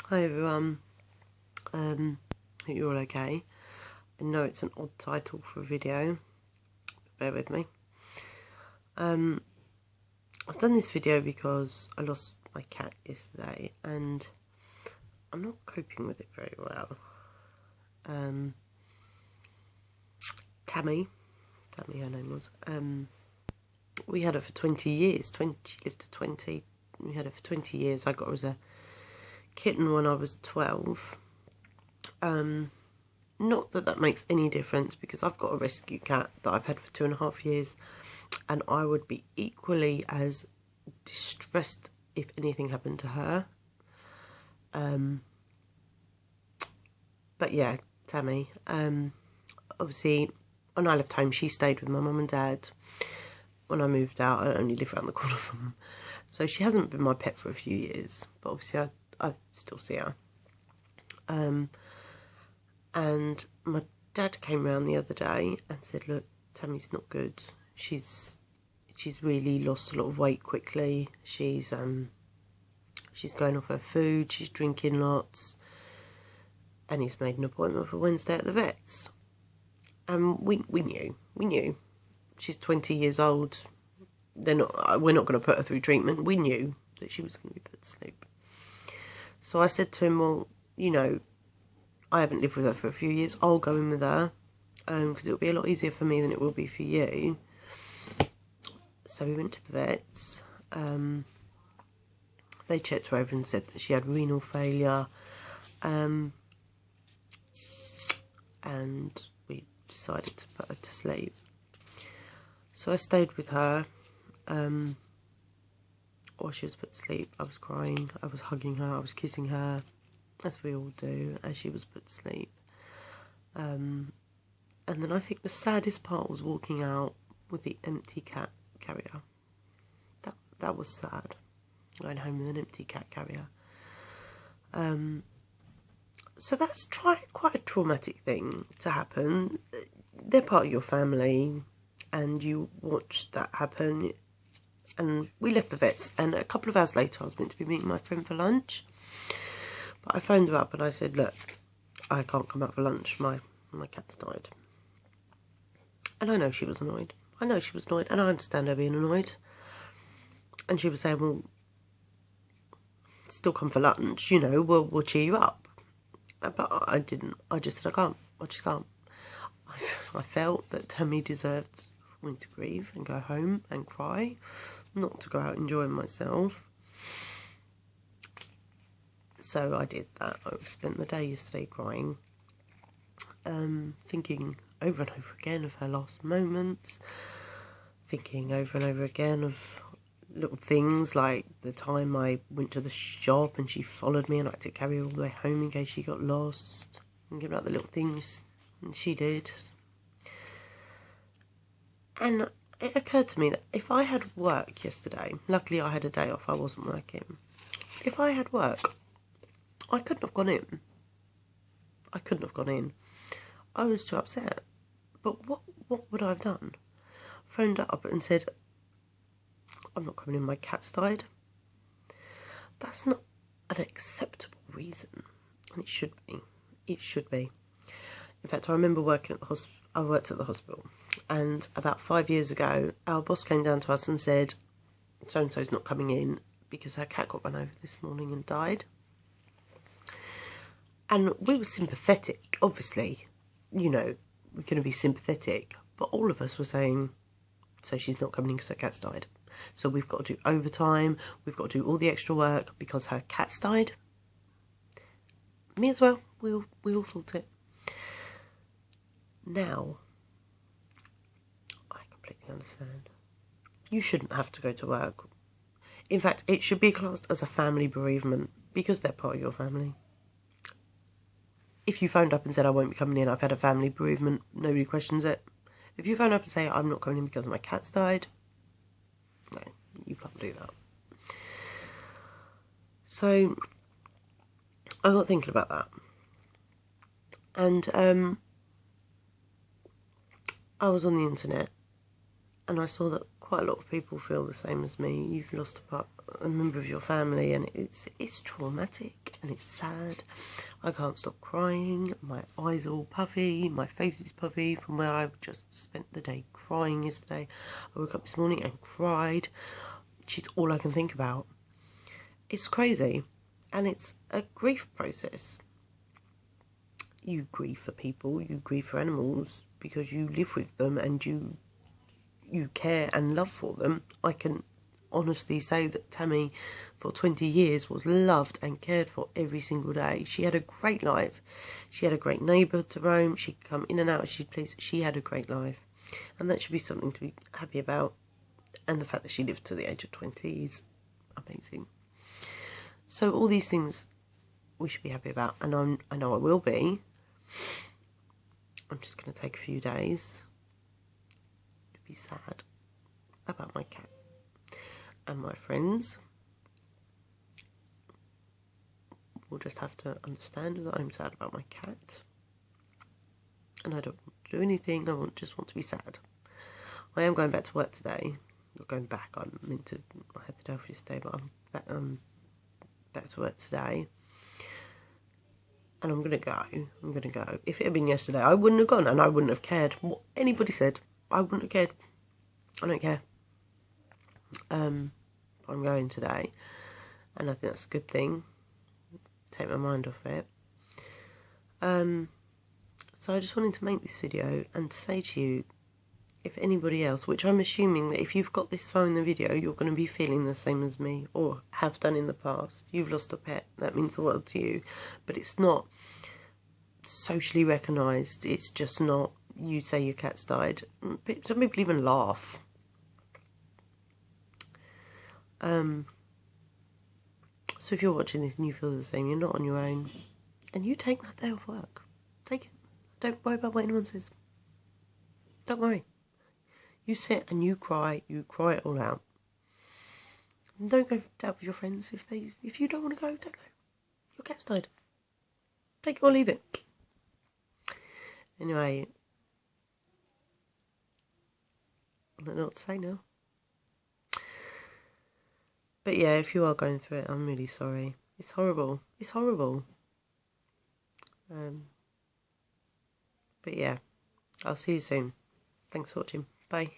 Hi everyone, hope you're all okay. I know it's an odd title for a video, but bear with me. I've done this video because I lost my cat yesterday and I'm not coping with it very well. Tammy her name was, we had her for 20 years, she lived to 20, we had her for 20 years. I got her as a kitten when I was 12. Not that that makes any difference because I've got a rescue cat that I've had for 2.5 years and I would be equally as distressed if anything happened to her. But yeah, Tammy, obviously when I left home she stayed with my mum and dad. When I moved out I only live around the corner from them, so she hasn't been my pet for a few years, but obviously I still see her. And my dad came round the other day and said, look, Tammy's not good. She's really lost a lot of weight quickly. She's going off her food, she's drinking lots. And he's made an appointment for Wednesday at the vet's. And we knew. She's 20 years old. We're not going to put her through treatment. We knew that she was going to be put to sleep. So I said to him, well, you know, I haven't lived with her for a few years. I'll go in with her because it'll be a lot easier for me than it will be for you. So we went to the vets. They checked her over and said that she had renal failure. And we decided to put her to sleep. So I stayed with her while she was put to sleep. I was crying, I was hugging her, I was kissing her, as we all do, as she was put to sleep. And then I think the saddest part was walking out with the empty cat carrier. That was sad, going home with an empty cat carrier. So that's quite a traumatic thing to happen. They're part of your family and you watched that happen. And we left the vets, and a couple of hours later I was meant to be meeting my friend for lunch. But I phoned her up and I said, look, I can't come out for lunch, my cat's died. And I know she was annoyed. And I understand her being annoyed. And she was saying, well, still come for lunch, you know, we'll cheer you up. But I didn't. I just said, I just can't. I felt that Tammy deserved me to grieve and go home and cry, not to go out enjoying myself. So I did that. I spent the day yesterday crying, thinking over and over again of her last moments, thinking over and over again of little things like the time I went to the shop and she followed me and I had to carry her all the way home in case she got lost, thinking about the little things she did. And it occurred to me that if I had work yesterday, luckily I had a day off, I wasn't working. If I had work, I couldn't have gone in. I was too upset. But what would I have done? Phoned up and said, I'm not coming in, my cat's died. That's not an acceptable reason. And it should be. It should be. In fact, I remember working at the hospital. I worked at the hospital. And about 5 years ago, our boss came down to us and said, so-and-so's not coming in because her cat got run over this morning and died. And we were sympathetic, obviously. You know, we're going to be sympathetic. But all of us were saying, so she's not coming in because her cat's died. So we've got to do overtime. We've got to do all the extra work because her cat's died. Me as well. We all thought it. Now, I completely understand. You shouldn't have to go to work. In fact, it should be classed as a family bereavement because they're part of your family. If you phoned up and said, I won't be coming in, I've had a family bereavement, nobody questions it. If you phone up and say, I'm not coming in because my cat's died, no, you can't do that. So, I got thinking about that. And I was on the internet and I saw that quite a lot of people feel the same as me. You've lost a member of your family, and it's traumatic and it's sad. I can't stop crying. My eyes are all puffy. My face is puffy from where I've just spent the day crying yesterday. I woke up this morning and cried. She's all I can think about. It's crazy, and it's a grief process. You grieve for people, you grieve for animals because you live with them and you care and love for them. I can honestly say that Tammy for 20 years was loved and cared for every single day. She had a great life. She had a great neighbour to roam. She could come in and out as she'd please. She had a great life, and that should be something to be happy about. And the fact that she lived to the age of 20 is amazing. So all these things we should be happy about, and I know I will be. I'm just going to take a few days to be sad about my cat. And my friends will just have to understand that I'm sad about my cat. And I don't want to do anything, I just want to be sad. I am going back to work today. Not going back, I had the day off yesterday, but I'm back to work today. And I'm going to go. If it had been yesterday, I wouldn't have gone, and I wouldn't have cared what anybody said. I wouldn't have cared. I don't care. I'm going today, and I think that's a good thing. Take my mind off it. So I just wanted to make this video and say to you, if anybody else, which I'm assuming that if you've got this far in the video, you're going to be feeling the same as me, or have done in the past. You've lost a pet, that means the world to you, but it's not socially recognised. It's just not, you say your cat's died. Some people even laugh. So if you're watching this and you feel the same, you're not on your own, and you take that day off work. Take it. Don't worry about what anyone says. Don't worry. You sit and you cry it all out. And don't go out with your friends if you don't want to go, don't go. Your cat's died. Take it or leave it. Anyway, I don't know what to say now. But yeah, if you are going through it, I'm really sorry. It's horrible. It's horrible. But yeah, I'll see you soon. Thanks for watching. Bye.